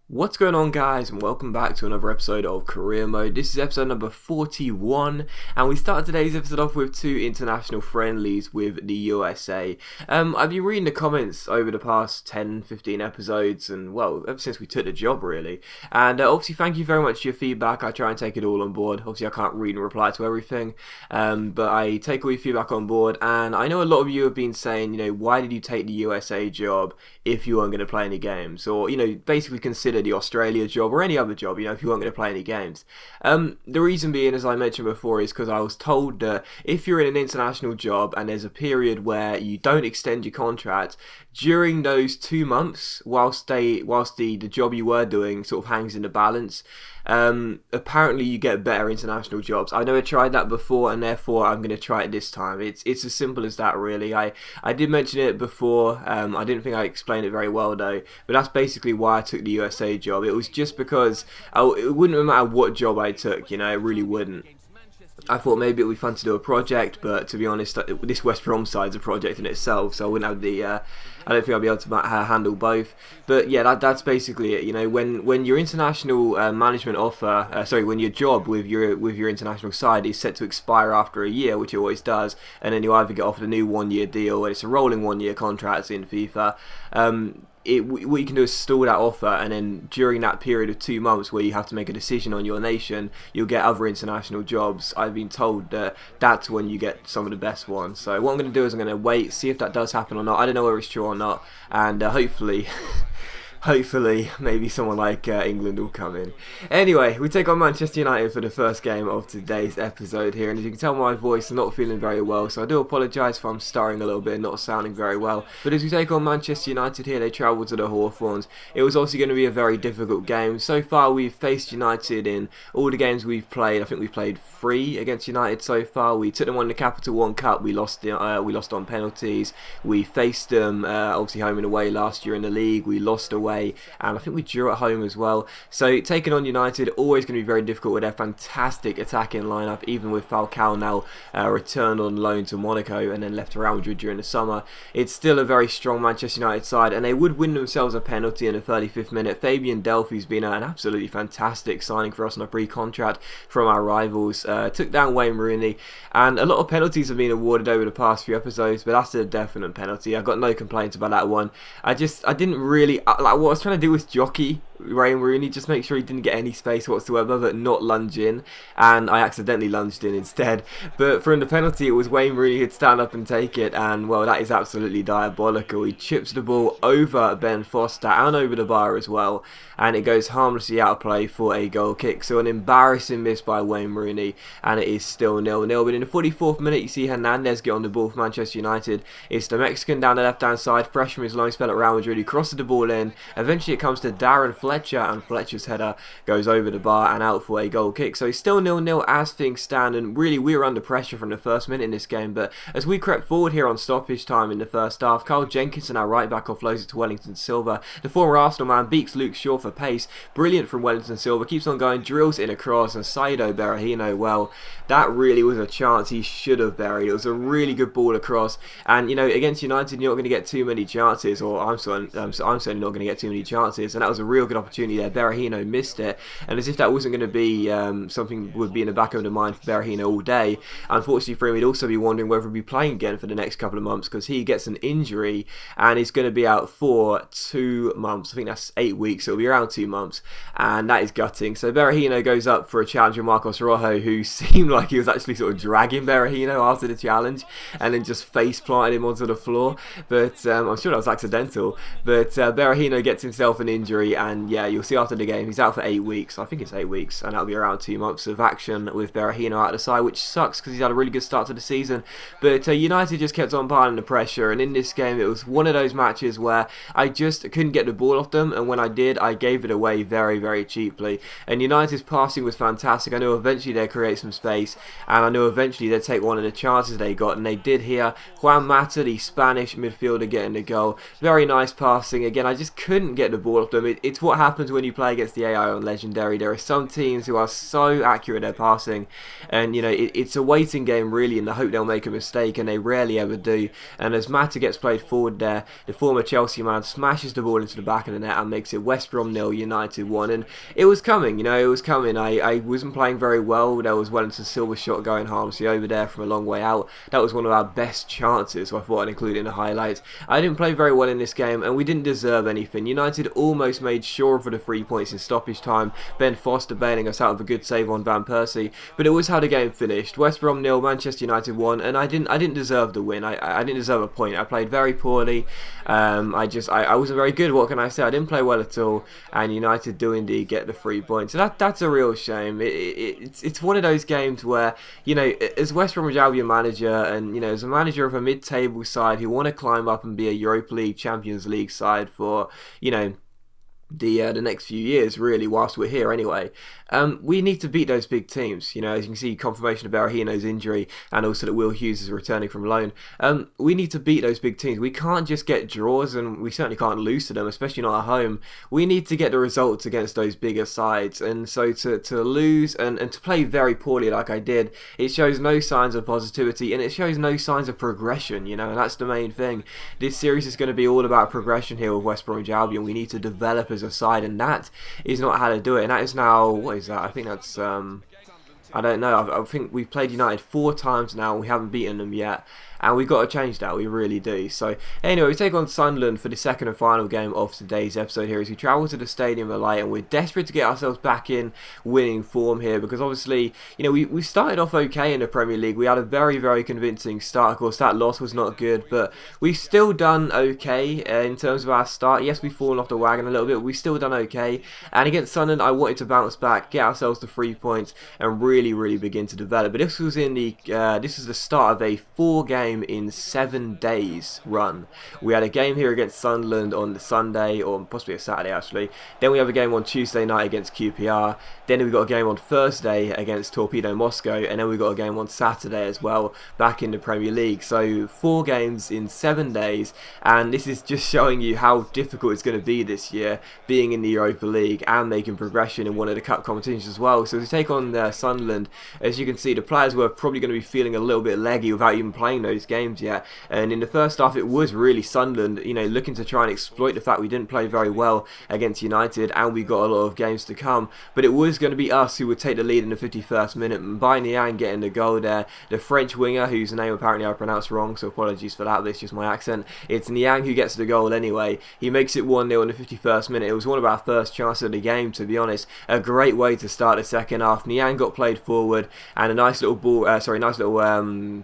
What's going on, guys, and welcome back to another episode of Career Mode. This is episode number 41, and we start today's episode off with two international friendlies with the USA. I've been reading the comments over the past 10-15 episodes, and well, ever since we took the job really, and obviously thank you very much for your feedback. I try and take it all on board. Obviously I can't read and reply to everything, but I take all your feedback on board, and I know a lot of you have been saying, why did you take the USA job if you weren't going to play any games, or, basically consider the Australia job or any other job, if you weren't going to play any games. The reason being, as I mentioned before, is because I was told that if you're in an international job and there's a period where you don't extend your contract, during those 2 months, whilst the job you were doing sort of hangs in the balance, apparently you get better international jobs. I never tried that before, and therefore I'm going to try it this time. It's as simple as that, really. I did mention it before. I didn't think I explained it very well though, but that's basically why I took the USA job. It was just because it wouldn't matter what job I took, it really wouldn't. I thought maybe it would be fun to do a project, but to be honest, this West Brom side's a project in itself, so I wouldn't have I don't think I'll be able to handle both. But yeah, that's basically it. When your international management offer, when your job with your international side is set to expire after a year, which it always does, and then you either get offered a new 1-year deal, and it's a rolling 1-year contract in FIFA. What you can do is stall that offer, and then during that period of 2 months where you have to make a decision on your nation, you'll get other international jobs. I've been told that that's when you get some of the best ones. So what I'm going to do is I'm going to wait, see if that does happen or not. I don't know whether it's true or not, and hopefully maybe someone like England will come in. Anyway, we take on Manchester United for the first game of today's episode here, and as you can tell, my voice is not feeling very well, so I do apologise if I'm stuttering a little bit and not sounding very well. But as we take on Manchester United here, they travel to the Hawthorns. It was also going to be a very difficult game. So far, we've faced United in all the games we've played. I think we've played 3 against United so far. We took them on the Capital One Cup. We lost on penalties. We faced them obviously home and away last year in the league. We lost away, and I think we drew at home as well. So taking on United, always going to be very difficult with their fantastic attacking lineup, even with Falcao now returned on loan to Monaco and then left to Real Madrid during the summer. It's still a very strong Manchester United side, and they would win themselves a penalty in the 35th minute. Fabian Delphi's been an absolutely fantastic signing for us on a pre-contract from our rivals. Took down Wayne Rooney, and a lot of penalties have been awarded over the past few episodes, but that's a definite penalty. I've got no complaints about that one. I didn't really what I was trying to do was jockey Wayne Rooney, just make sure he didn't get any space whatsoever, but not lunge in, and I accidentally lunged in instead. But from the penalty, it was Wayne Rooney who'd stand up and take it, and well, that is absolutely diabolical. He chips the ball over Ben Foster and over the bar as well, and it goes harmlessly out of play for a goal kick. So an embarrassing miss by Wayne Rooney, and it is still 0-0. But in the 44th minute, you see Hernandez get on the ball for Manchester United. It's the Mexican down the left-hand side, fresh from his long spell at Real Madrid, who crosses the ball in. Eventually it comes to Darren Fletcher, and Fletcher's header goes over the bar and out for a goal kick. So it's still 0-0 as things stand, and really we were under pressure from the first minute in this game. But as we crept forward here on stoppage time in the first half, Carl Jenkinson, our right back, offloads it to Wellington Silva. The former Arsenal man beats Luke Shaw for pace. Brilliant from Wellington Silva, keeps on going, drills in a cross, and Saido Berahino, well, that really was a chance he should have buried. It was a really good ball across, and against United you're not going to get too many chances, or I'm certainly not going to get too many chances, and that was a real good opportunity there. Berahino missed it, and as if that wasn't going to be something would be in the back of the mind for Berahino all day. Unfortunately for him, he'd also be wondering whether he'd be playing again for the next couple of months, because he gets an injury and he's going to be out for 2 months. I think that's 8 weeks, so it'll be around 2 months, and that is gutting. So Berahino goes up for a challenge with Marcos Rojo, who seemed like he was actually sort of dragging Berahino after the challenge, and then just face planted him onto the floor. But I'm sure that was accidental. But Berahino gets himself an injury, and yeah, you'll see after the game he's out for 8 weeks. I think it's 8 weeks, and that'll be around 2 months of action with Berahino out of the side, which sucks because he's had a really good start to the season. But United just kept on piling the pressure, and in this game it was one of those matches where I just couldn't get the ball off them, and when I did, I gave it away very, very cheaply. And United's passing was fantastic. I knew eventually they'd create some space, and I knew eventually they'd take one of the chances they got, and they did here. Juan Mata, the Spanish midfielder, getting the goal. Very nice passing. Again, I just couldn't get the ball off them. It's what happens when you play against the AI on Legendary. There are some teams who are so accurate at their passing, and it's a waiting game really in the hope they'll make a mistake, and they rarely ever do. And as Mata gets played forward there, the former Chelsea man smashes the ball into the back of the net and makes it West Brom 0, United 1. And it was coming, it was coming. I wasn't playing very well. There was Wellington Silva's shot going harmlessly over there from a long way out. That was one of our best chances, so I thought I'd include it in the highlights. I didn't play very well in this game, and we didn't deserve anything. United almost made sure for the 3 points in stoppage time. Ben Foster bailing us out of a good save on Van Persie, but it was how the game finished. West Brom 0, Manchester United 1, and I didn't deserve the win. I didn't deserve a point. I played very poorly. I wasn't very good. What can I say? I didn't play well at all, and United do indeed get the 3 points. And that's a real shame. It's one of those games where, as West Bromwich Albion manager, and as a manager of a mid-table side who want to climb up and be a Europa League, Champions League side for, the next few years, really, whilst we're here anyway. We need to beat those big teams. As you can see, confirmation of Berahino's injury, and also that Will Hughes is returning from loan. We need to beat those big teams. We can't just get draws, and we certainly can't lose to them, especially not at home. We need to get the results against those bigger sides, and so to lose and to play very poorly like I did, it shows no signs of positivity, and it shows no signs of progression, and that's the main thing. This series is going to be all about progression here with West Bromwich Albion. We need to develop as a side, and that is not how to do it. And that is now, what is that? I think that's I don't know. I think we've played United 4 times now and we haven't beaten them yet. And we've got to change that, we really do. So, anyway, we take on Sunderland for the second and final game of today's episode here as we travel to the Stadium of Light, and we're desperate to get ourselves back in winning form here because obviously, we started off okay in the Premier League. We had a very, very convincing start. Of course, that loss was not good, but we've still done okay in terms of our start. Yes, we've fallen off the wagon a little bit, but we've still done okay. And against Sunderland, I wanted to bounce back, get ourselves to 3 points, and really, really begin to develop. But this was this is the start of a 4-game in 7 days run. We had a game here against Sunderland on the Sunday, or possibly a Saturday actually. Then we have a game on Tuesday night against QPR. Then we got a game on Thursday against Torpedo Moscow, and then we got a game on Saturday as well, back in the Premier League. So 4 games in 7 days, and this is just showing you how difficult it's going to be this year, being in the Europa League and making progression in one of the cup competitions as well. So to take on Sunderland, as you can see, the players were probably going to be feeling a little bit leggy without even playing those games yet. And in the first half, it was really Sunderland, looking to try and exploit the fact we didn't play very well against United, and we got a lot of games to come. But it was going to be us who would take the lead in the 51st minute, and by Niang getting the goal there, the French winger, whose name apparently I pronounced wrong, so apologies for that, but it's just my accent. It's Niang who gets the goal anyway. He makes it 1-0 in the 51st minute. It was one of our first chances of the game, to be honest. A great way to start the second half. Niang got played forward, and a nice little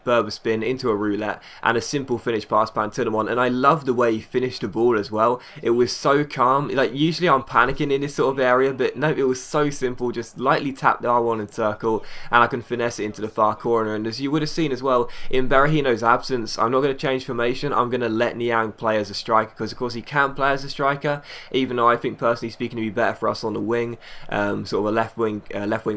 Berber spin into a roulette, and a simple finish past Pantilimon. And I love the way he finished the ball as well. It was so calm. Like, usually I'm panicking in this sort of area, but no, it was so simple. Just lightly tap the R1 and circle, and I can finesse it into the far corner. And as you would have seen as well, in Berahino's absence, I'm not going to change formation. I'm going to let Niang play as a striker, because of course he can play as a striker, even though I think personally speaking he'd be better for us on the wing, sort of a left wing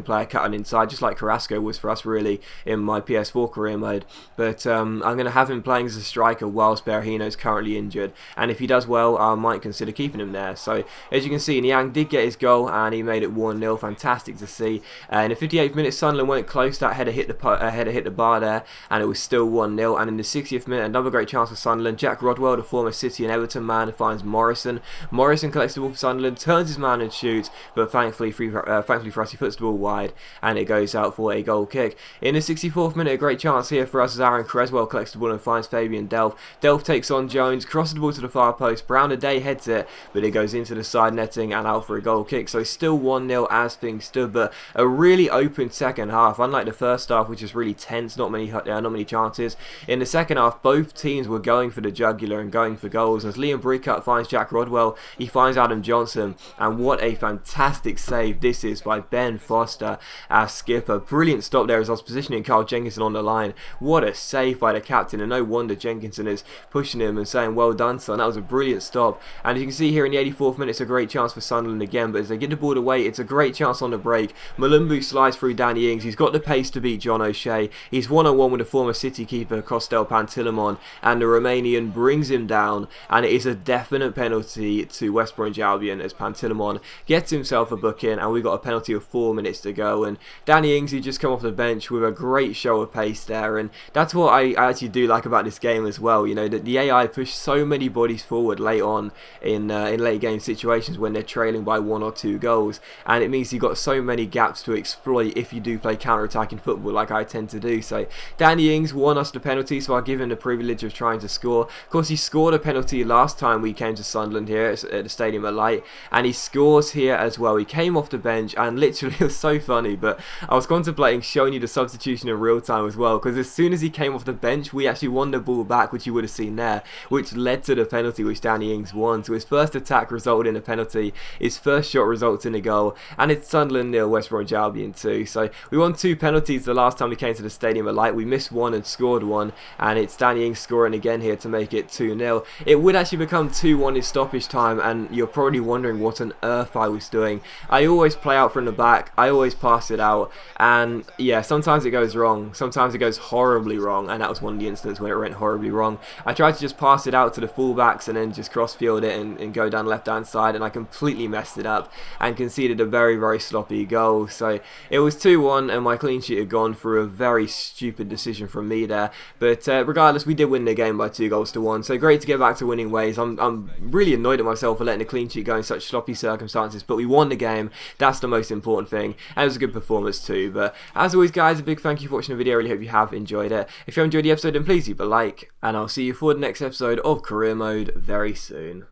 player cutting inside, just like Carrasco was for us really in my PS4 career mode. But I'm going to have him playing as a striker whilst Berahino's currently injured, and if he does well, I might consider keeping him there. So as you can see, Niang did get his goal and he made it 1-0. Fantastic to see. In the 58th minute, Sunderland went close. That header hit the bar there, and it was still 1-0. And in the 60th minute, another great chance for Sunderland. Jack Rodwell, the former City and Everton man, finds Morrison. Morrison collects the ball for Sunderland, turns his man and shoots, but thankfully for us, he puts the ball wide and it goes out for a goal kick. In the 64th minute, a great chance here for us as Aaron Creswell collects the ball and finds Fabian Delph. Delph takes on Jones, crosses the ball to the far post. Brown a day heads it, but it goes into the side netting and out for a goal kick. So still 1-0 as things stood, but a really open second half. Unlike the first half, which is really tense, not many chances. In the second half, both teams were going for the jugular and going for goals. As Liam Breakup finds Jack Rodwell, he finds Adam Johnson, and what a fantastic save this is by Ben Foster, our skipper. Brilliant stop there as I was positioning Carl Jenkinson on the line. What a save by by the captain, and no wonder Jenkinson is pushing him and saying, well done son, that was a brilliant stop. And as you can see here in the 84th minute, it's a great chance for Sunderland again, but as they get the ball away, it's a great chance on the break. Malumbu slides through Danny Ings, he's got the pace to beat John O'Shea, he's one-on-one with the former City keeper Kostel Pantilimon, and the Romanian brings him down, and it is a definite penalty to West Bromwich Albion as Pantilimon gets himself a booking, and we've got a penalty of 4 minutes to go. And Danny Ings, he just come off the bench with a great show of pace there, and that's what I actually do like about this game as well. You know, that the AI push so many bodies forward late on in late game situations when they're trailing by 1 or 2 goals, and it means you've got so many gaps to exploit if you do play counter-attacking football like I tend to do. So Danny Ings won us the penalty, so I'll give him the privilege of trying to score. Of course, he scored a penalty last time we came to Sunderland here at the Stadium of Light, and he scores here as well. He came off the bench, and literally it was so funny, but I was contemplating showing you the substitution in real time as well, because as soon as he came off the bench, we actually won the ball back, which you would have seen there, which led to the penalty which Danny Ings won. So his first attack resulted in a penalty, his first shot results in a goal, and it's Sunderland 0, West Bromwich Albion 2. So we won 2 penalties the last time we came to the Stadium of Light. We missed one and scored one, and it's Danny Ings scoring again here to make it 2-0. It would actually become 2-1 in stoppage time, and you're probably wondering what on earth I was doing. I always play out from the back, I always pass it out, and yeah, sometimes it goes wrong, sometimes it goes horribly wrong, and that was one of the instances when it went horribly wrong. I tried to just pass it out to the fullbacks and then just crossfield it and go down left hand side, and I completely messed it up and conceded a very, very sloppy goal. So it was 2-1, and my clean sheet had gone through a very stupid decision from me there, but regardless, we did win the game by 2-1, so great to get back to winning ways. I'm really annoyed at myself for letting a clean sheet go in such sloppy circumstances, but we won the game, that's the most important thing, and it was a good performance too. But as always guys, a big thank you for watching the video, I really hope you have enjoyed it. If you enjoyed the episode, then please leave a like, and I'll see you for the next episode of Career Mode very soon.